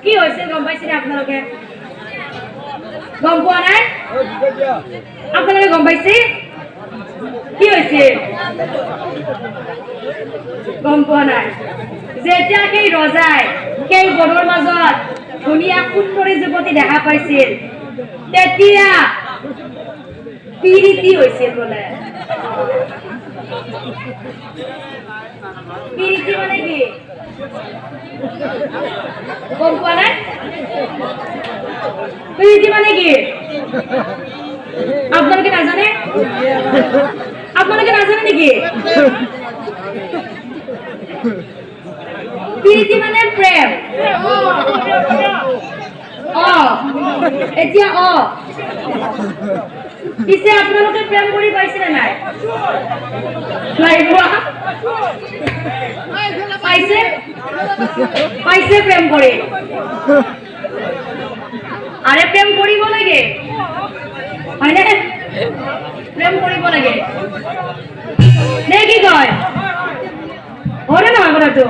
কি হয়েছে গম পাইছেন আপনাৰা? গম পোৱা নাই? আপনাৰা গম পাইছে কি হয়েছে? গম পোৱা নাই? যেতিয়া সেই ৰজাই সেই বনৰ মাজত ধুনীয়া সুন্দৰী যুৱতী দেখা পাইছিল তেতিয়া পিৰিতি হৈছিল বোলে। পিৰিতি মানে কি গম পোৱা নাই? পিৰিতি মানে কি আপোনালোকে নাজানে? আপোনালোকে নাজানে নেকি? পিৰিতি মানে প্ৰেম। এতিয়া পিছে আপোনালোকে প্ৰেম কৰি পাইছে নে নাই? পাইছে? পাইছে প্ৰেম কৰি? আরে প্রেম করিব লাগে হয় না? প্রেম করিব লাগে নে কি কয়? হরে না কথাটো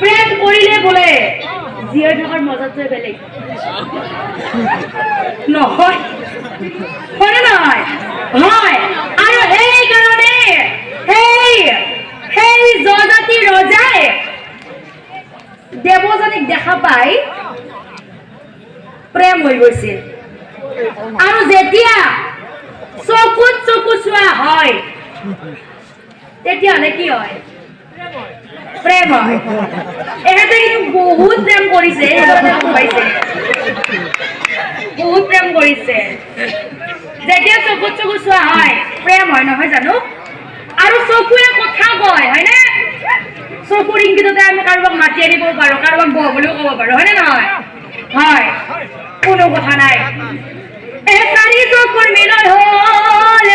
প্রেম করিলে বলে জীয়াই থাকার মজাটোৱে বেলেগ নহয়, হয়নে নহয়? হয়। আৰু সেই কাৰণে সেই জজাতি ৰজাই দেৱযানীক দেখা পাই প্ৰেম হৈ গৈছিল। আৰু যেতিয়া চকুত চকু চোৱা হয় তেতিয়াহ'লে কি হয়? প্ৰেম হয়। এহেঁতে কিন্তু বহুত প্ৰেম কৰিছে, বহুত প্ৰেম কৰিছে। যেতিয়া চকুত চকু চোৱা হয় প্ৰেম হয়, নহয় জানো? আৰু চকুৱে কথা কয়, হয়নে? চকুৰ ইংগিততে আমি কাৰোবাক মাতি আনিব পাৰো, কাৰোবাক বহ বুলিও ক'ব পাৰো, হয়নে নহয়? হয়, কোনো কথা নাই। চাৰি চকুৰ মিলন হ'ল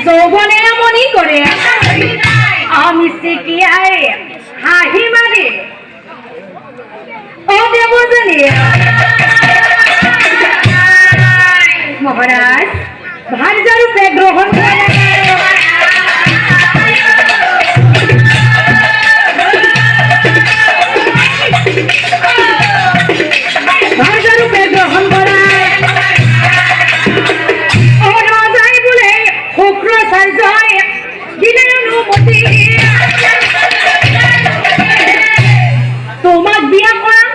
যৌৱনে মনি কৰে আমি চিকিয়াই হাঁহি মাৰি দেৱযানী মহারাজ ভার্যা রূপে গ্রহণ করে ভার্যা রূপে গ্রহণ করায় রাজাই বলে শুক্রাচার্য দিলেন অনুমতি তোমাক বিয়া করাম,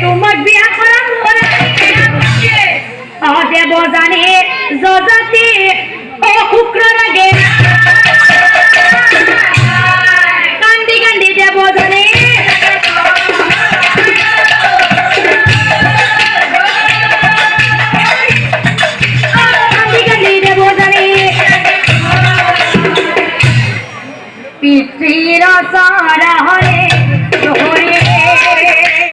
তোমাক বিয়া করাম দেৱযানী জজাতি শুক্ৰ লাগে কান্দি কান্দি দেৱযানী কান্দি কান্দি দেৱযানী পিতৃ